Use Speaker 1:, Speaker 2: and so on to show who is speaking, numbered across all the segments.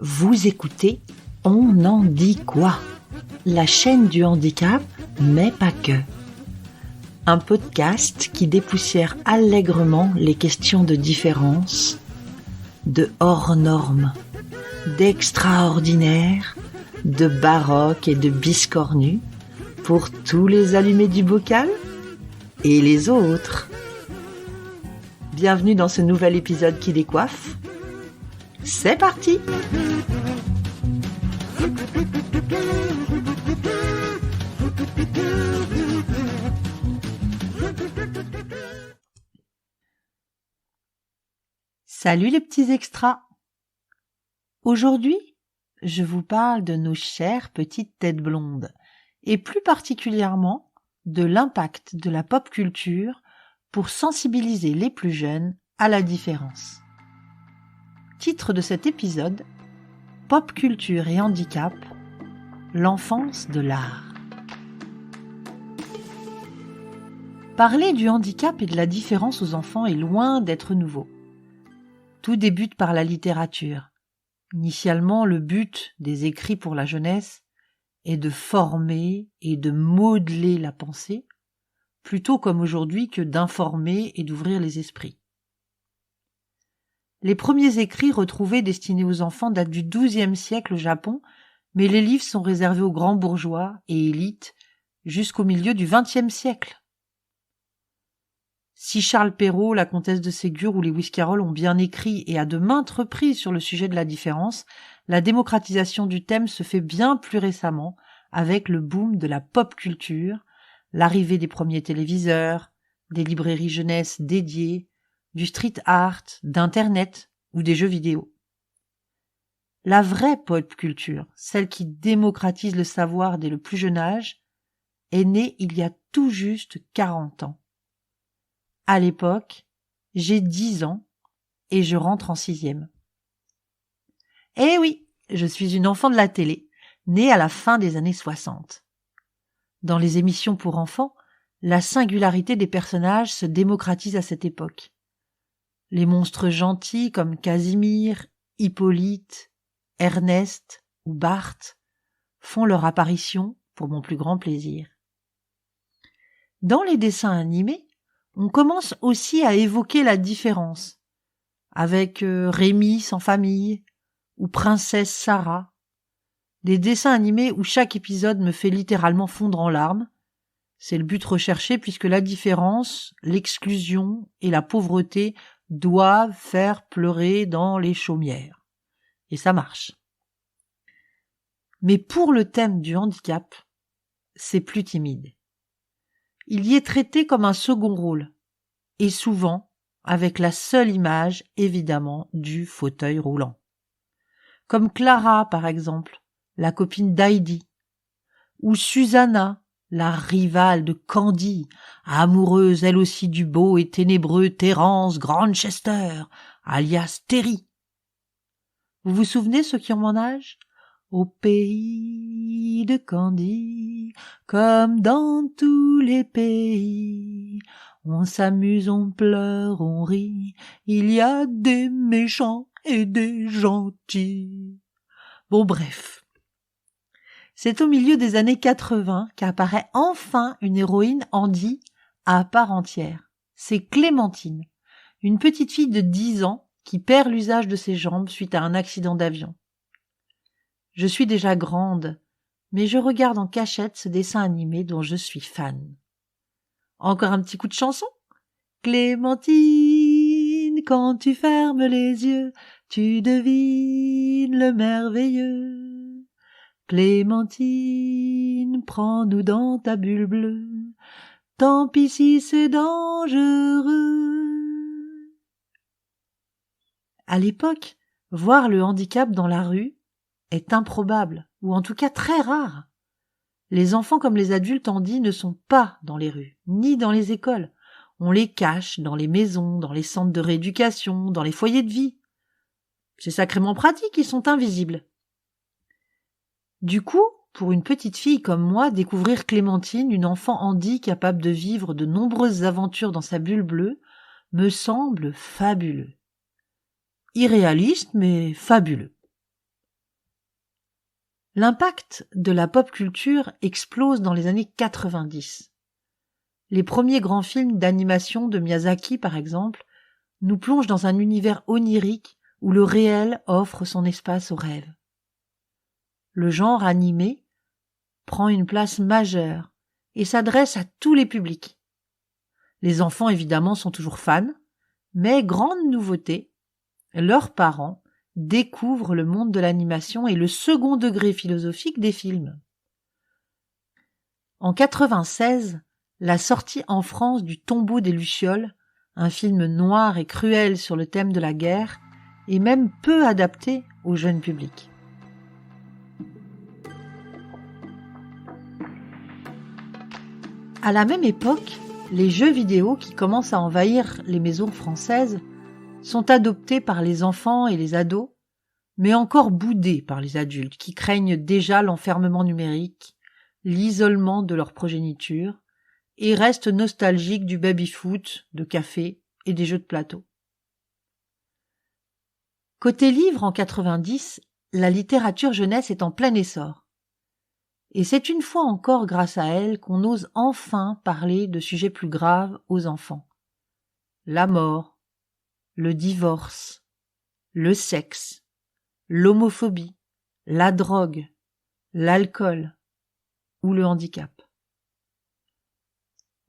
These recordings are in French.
Speaker 1: Vous écoutez On en dit quoi ? La chaîne du handicap, mais pas que. Un podcast qui dépoussière allègrement les questions de différence, de hors normes, d'extraordinaire, de baroque et de biscornu, pour tous les allumés du bocal et les autres. Bienvenue dans ce nouvel épisode qui décoiffe. C'est parti! Salut les petits extras! Aujourd'hui, je vous parle de nos chères petites têtes blondes, et plus particulièrement de l'impact de la pop culture pour sensibiliser les plus jeunes à la différence. Titre de cet épisode, Pop culture et handicap, l'enfance de l'art. Parler du handicap et de la différence aux enfants est loin d'être nouveau. Tout débute par la littérature. Initialement, le but des écrits pour la jeunesse est de former et de modeler la pensée, plutôt comme aujourd'hui que d'informer et d'ouvrir les esprits. Les premiers écrits retrouvés destinés aux enfants datent du XIIe siècle au Japon, mais les livres sont réservés aux grands bourgeois et élites jusqu'au milieu du XXe siècle. Si Charles Perrault, la comtesse de Ségur ou Lewis Carroll ont bien écrit et à de maintes reprises sur le sujet de la différence, la démocratisation du thème se fait bien plus récemment avec le boom de la pop culture, l'arrivée des premiers téléviseurs, des librairies jeunesse dédiées, du street art, d'internet ou des jeux vidéo. La vraie pop culture, celle qui démocratise le savoir dès le plus jeune âge, est née il y a tout juste 40 ans. À l'époque, j'ai 10 ans et je rentre en 6e. Eh oui, je suis une enfant de la télé, née à la fin des années 60. Dans les émissions pour enfants, la singularité des personnages se démocratise à cette époque. Les monstres gentils comme Casimir, Hippolyte, Ernest ou Bart font leur apparition pour mon plus grand plaisir. Dans les dessins animés, on commence aussi à évoquer la différence, avec Rémi sans famille ou Princesse Sarah, des dessins animés où chaque épisode me fait littéralement fondre en larmes. C'est le but recherché puisque la différence, l'exclusion et la pauvreté doivent faire pleurer dans les chaumières. Et ça marche. Mais pour le thème du handicap, c'est plus timide. Il y est traité comme un second rôle, et souvent avec la seule image, évidemment, du fauteuil roulant. Comme Clara, par exemple, la copine d'Heidi, ou Susanna, la rivale de Candy, amoureuse elle aussi du beau et ténébreux Terence Grantchester, alias Terry. Vous vous souvenez ceux qui ont mon âge ? Au pays de Candy, comme dans tous les pays, on s'amuse, on pleure, on rit, il y a des méchants et des gentils. Bon bref. C'est au milieu des années 80 qu'apparaît enfin une héroïne handi à part entière. C'est Clémentine, une petite fille de 10 ans qui perd l'usage de ses jambes suite à un accident d'avion. Je suis déjà grande, mais je regarde en cachette ce dessin animé dont je suis fan. Encore un petit coup de chanson ? Clémentine, quand tu fermes les yeux, tu devines le merveilleux. Clémentine, prends-nous dans ta bulle bleue, tant pis si c'est dangereux. À l'époque, voir le handicap dans la rue est improbable, ou en tout cas très rare. Les enfants comme les adultes handis ne sont pas dans les rues, ni dans les écoles. On les cache dans les maisons, dans les centres de rééducation, dans les foyers de vie. C'est sacrément pratique, ils sont invisibles. Du coup, pour une petite fille comme moi, découvrir Clémentine, une enfant handi capable de vivre de nombreuses aventures dans sa bulle bleue, me semble fabuleux. Irréaliste, mais fabuleux. L'impact de la pop culture explose dans les années 90. Les premiers grands films d'animation de Miyazaki, par exemple, nous plongent dans un univers onirique où le réel offre son espace au rêve. Le genre animé prend une place majeure et s'adresse à tous les publics. Les enfants, évidemment, sont toujours fans, mais grande nouveauté, leurs parents découvrent le monde de l'animation et le second degré philosophique des films. En 96, la sortie en France du Tombeau des Lucioles, un film noir et cruel sur le thème de la guerre, est même peu adapté au jeune public. À la même époque, les jeux vidéo qui commencent à envahir les maisons françaises sont adoptés par les enfants et les ados, mais encore boudés par les adultes qui craignent déjà l'enfermement numérique, l'isolement de leur progéniture, et restent nostalgiques du baby-foot, de café et des jeux de plateau. Côté livre, en 90, la littérature jeunesse est en plein essor. Et c'est une fois encore grâce à elle qu'on ose enfin parler de sujets plus graves aux enfants. La mort, le divorce, le sexe, l'homophobie, la drogue, l'alcool ou le handicap.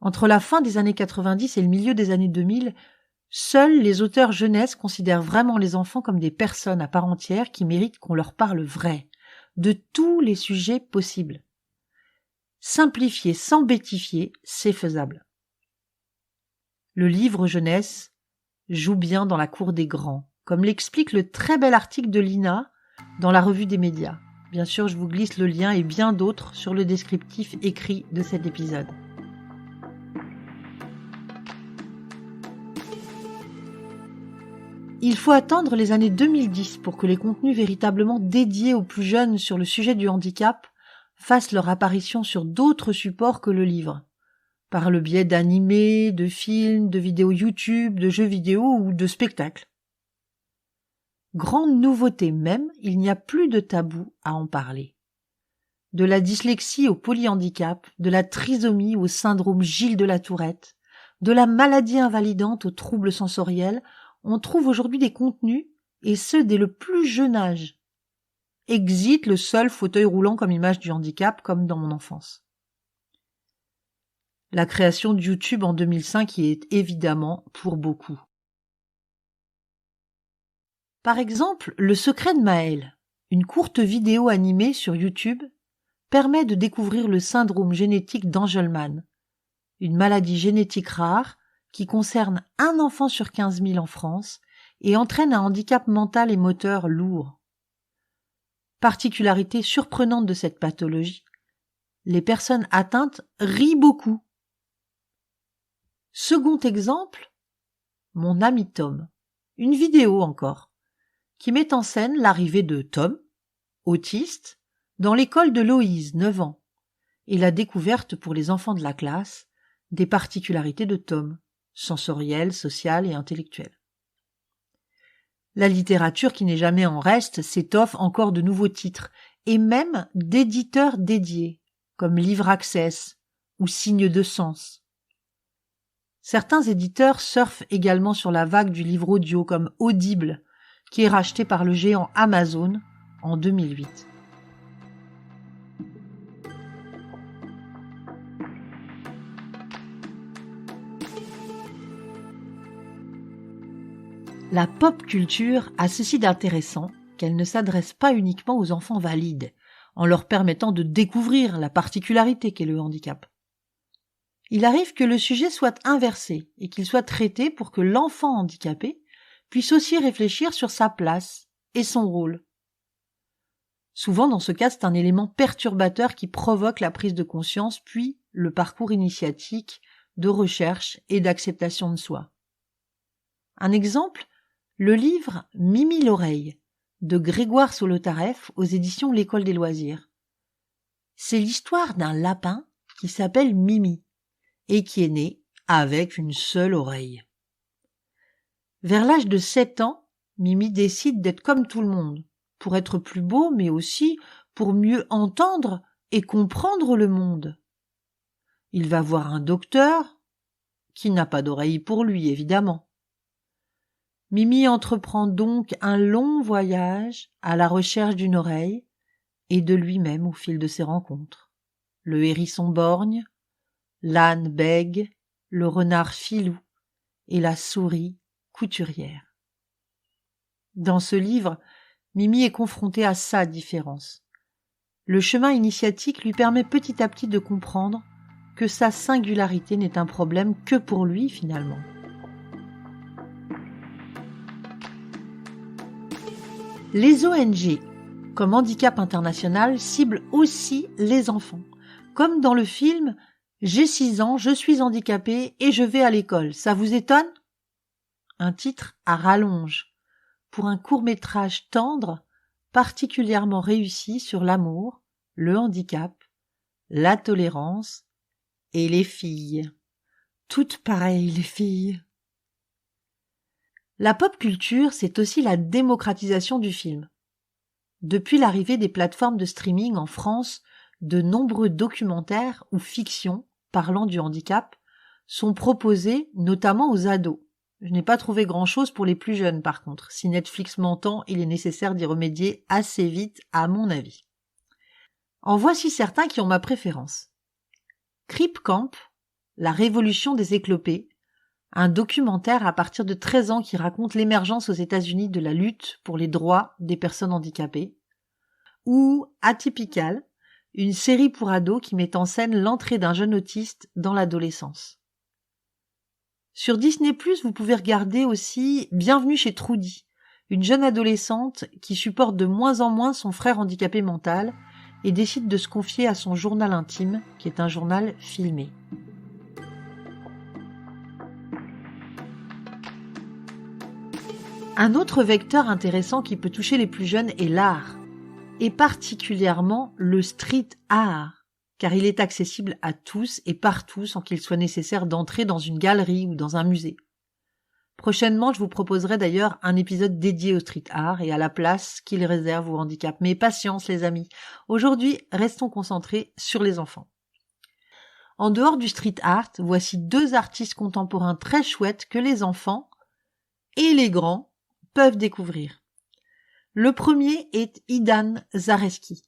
Speaker 1: Entre la fin des années 90 et le milieu des années 2000, seuls les auteurs jeunesse considèrent vraiment les enfants comme des personnes à part entière qui méritent qu'on leur parle vrai, de tous les sujets possibles. Simplifier sans bêtifier, c'est faisable. Le livre jeunesse joue bien dans la cour des grands, comme l'explique le très bel article de Lina dans la revue des médias. Bien sûr, je vous glisse le lien et bien d'autres sur le descriptif écrit de cet épisode. Il faut attendre les années 2010 pour que les contenus véritablement dédiés aux plus jeunes sur le sujet du handicap fassent leur apparition sur d'autres supports que le livre, par le biais d'animés, de films, de vidéos YouTube, de jeux vidéo ou de spectacles. Grande nouveauté même, il n'y a plus de tabou à en parler. De la dyslexie au polyhandicap, de la trisomie au syndrome Gilles de la Tourette, de la maladie invalidante aux troubles sensoriels, on trouve aujourd'hui des contenus, et ce dès le plus jeune âge. Exit le seul fauteuil roulant comme image du handicap, comme dans mon enfance. La création de YouTube en 2005 y est évidemment pour beaucoup. Par exemple, Le secret de Maël, une courte vidéo animée sur YouTube, permet de découvrir le syndrome génétique d'Angelman, une maladie génétique rare qui concerne un enfant sur 15 000 en France et entraîne un handicap mental et moteur lourd. Particularité surprenante de cette pathologie, les personnes atteintes rient beaucoup. Second exemple, Mon ami Tom, une vidéo encore, qui met en scène l'arrivée de Tom, autiste, dans l'école de Loïse, 9 ans, et la découverte pour les enfants de la classe des particularités de Tom, sensorielles, sociales et intellectuelles. La littérature qui n'est jamais en reste s'étoffe encore de nouveaux titres, et même d'éditeurs dédiés, comme Livre Access ou Signe de Sens. Certains éditeurs surfent également sur la vague du livre audio comme Audible, qui est racheté par le géant Amazon en 2008. La pop culture a ceci d'intéressant qu'elle ne s'adresse pas uniquement aux enfants valides, en leur permettant de découvrir la particularité qu'est le handicap. Il arrive que le sujet soit inversé et qu'il soit traité pour que l'enfant handicapé puisse aussi réfléchir sur sa place et son rôle. Souvent, dans ce cas, c'est un élément perturbateur qui provoque la prise de conscience, puis le parcours initiatique de recherche et d'acceptation de soi. Un exemple, le livre Mimi l'oreille de Grégoire Solotareff aux éditions L'École des loisirs. C'est l'histoire d'un lapin qui s'appelle Mimi et qui est né avec une seule oreille. Vers l'âge de 7 ans, Mimi décide d'être comme tout le monde, pour être plus beau, mais aussi pour mieux entendre et comprendre le monde. Il va voir un docteur, qui n'a pas d'oreille pour lui, évidemment. Mimi entreprend donc un long voyage à la recherche d'une oreille et de lui-même au fil de ses rencontres. Le hérisson borgne, l'âne bègue, le renard filou et la souris couturière. Dans ce livre, Mimi est confrontée à sa différence. Le chemin initiatique lui permet petit à petit de comprendre que sa singularité n'est un problème que pour lui finalement. Les ONG, comme Handicap International, ciblent aussi les enfants. Comme dans le film « J'ai 6 ans, je suis handicapé et je vais à l'école ». Ça vous étonne ? Un titre à rallonge pour un court-métrage tendre, particulièrement réussi sur l'amour, le handicap, la tolérance et les filles. Toutes pareilles, les filles. La pop culture, c'est aussi la démocratisation du film. Depuis l'arrivée des plateformes de streaming en France, de nombreux documentaires ou fictions parlant du handicap sont proposés notamment aux ados. Je n'ai pas trouvé grand-chose pour les plus jeunes par contre. Si Netflix m'entend, il est nécessaire d'y remédier assez vite à mon avis. En voici certains qui ont ma préférence. Crip Camp, la révolution des éclopés, un documentaire à partir de 13 ans qui raconte l'émergence aux États-Unis de la lutte pour les droits des personnes handicapées, ou Atypical, une série pour ados qui met en scène l'entrée d'un jeune autiste dans l'adolescence. Sur Disney+, vous pouvez regarder aussi Bienvenue chez Trudy, une jeune adolescente qui supporte de moins en moins son frère handicapé mental et décide de se confier à son journal intime, qui est un journal filmé. Un autre vecteur intéressant qui peut toucher les plus jeunes est l'art, et particulièrement le street art, car il est accessible à tous et partout sans qu'il soit nécessaire d'entrer dans une galerie ou dans un musée. Prochainement, je vous proposerai d'ailleurs un épisode dédié au street art et à la place qu'il réserve au handicap. Mais patience les amis, aujourd'hui, restons concentrés sur les enfants. En dehors du street art, voici 2 artistes contemporains très chouettes que les enfants et les grands peuvent découvrir. Le premier est Idan Zareski.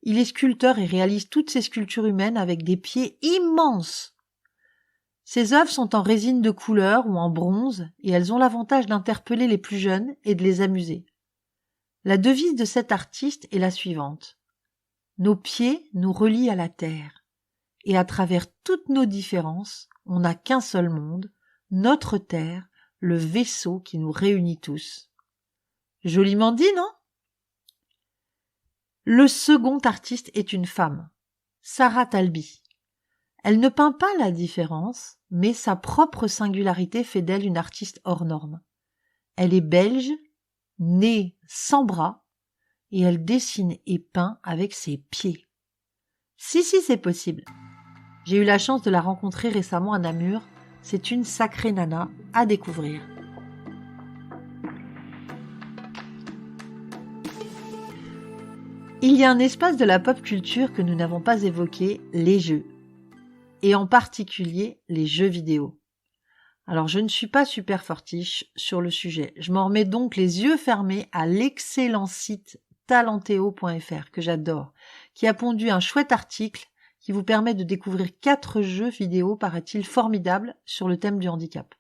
Speaker 1: Il est sculpteur et réalise toutes ses sculptures humaines avec des pieds immenses. Ses œuvres sont en résine de couleur ou en bronze et elles ont l'avantage d'interpeller les plus jeunes et de les amuser. La devise de cet artiste est la suivante. Nos pieds nous relient à la terre et à travers toutes nos différences, on n'a qu'un seul monde, notre terre, le vaisseau qui nous réunit tous. Joliment dit, non ? Le second artiste est une femme, Sarah Talbi. Elle ne peint pas la différence, mais sa propre singularité fait d'elle une artiste hors norme. Elle est belge, née sans bras, et elle dessine et peint avec ses pieds. Si, c'est possible. J'ai eu la chance de la rencontrer récemment à Namur. C'est une sacrée nana à découvrir. Il y a un espace de la pop culture que nous n'avons pas évoqué, les jeux. Et en particulier les jeux vidéo. Alors je ne suis pas super fortiche sur le sujet. Je m'en remets donc les yeux fermés à l'excellent site talenteo.fr que j'adore, qui a pondu un chouette article qui vous permet de découvrir 4 jeux vidéo, paraît-il, formidables sur le thème du handicap.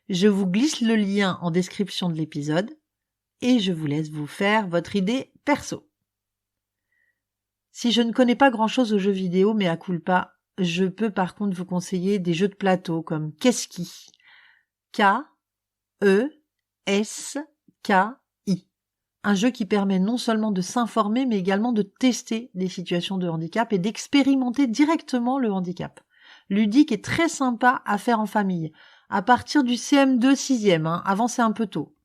Speaker 1: Je vous glisse le lien en description de l'épisode et je vous laisse vous faire votre idée perso. Si je ne connais pas grand-chose aux jeux vidéo, mais à culpa, je peux par contre vous conseiller des jeux de plateau comme Keski. K-E-S-K-I. Un jeu qui permet non seulement de s'informer, mais également de tester des situations de handicap et d'expérimenter directement le handicap. Ludique et très sympa à faire en famille, à partir du CM2 6e, avant c'est un peu tôt.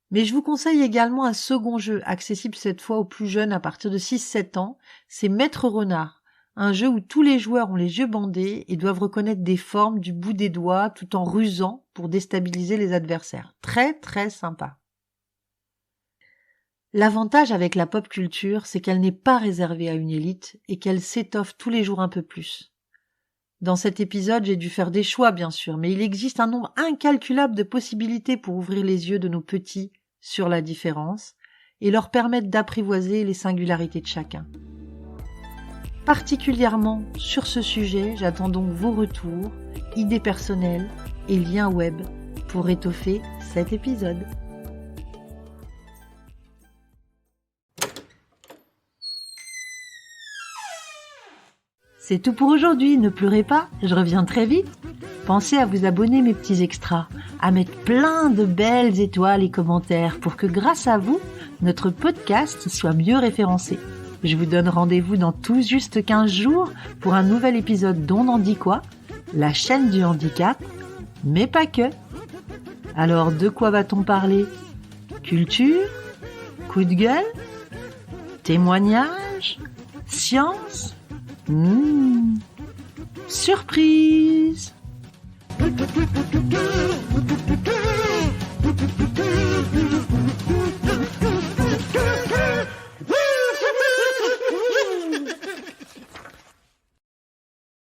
Speaker 1: Mais je vous conseille également un second jeu, accessible cette fois aux plus jeunes à partir de 6-7 ans, c'est Maître Renard, un jeu où tous les joueurs ont les yeux bandés et doivent reconnaître des formes du bout des doigts tout en rusant pour déstabiliser les adversaires. Très très sympa. L'avantage avec la pop culture, c'est qu'elle n'est pas réservée à une élite et qu'elle s'étoffe tous les jours un peu plus. Dans cet épisode, j'ai dû faire des choix, bien sûr, mais il existe un nombre incalculable de possibilités pour ouvrir les yeux de nos petits sur la différence et leur permettre d'apprivoiser les singularités de chacun. Particulièrement sur ce sujet, j'attends donc vos retours, idées personnelles et liens web pour étoffer cet épisode. C'est tout pour aujourd'hui, ne pleurez pas, je reviens très vite. Pensez à vous abonner mes petits extras, à mettre plein de belles étoiles et commentaires pour que grâce à vous, notre podcast soit mieux référencé. Je vous donne rendez-vous dans tout juste 15 jours pour un nouvel épisode d'On en dit quoi, la chaîne du handicap, mais pas que. Alors de quoi va-t-on parler ? Culture ? Coup de gueule ? Témoignage ? Science ? Surprise!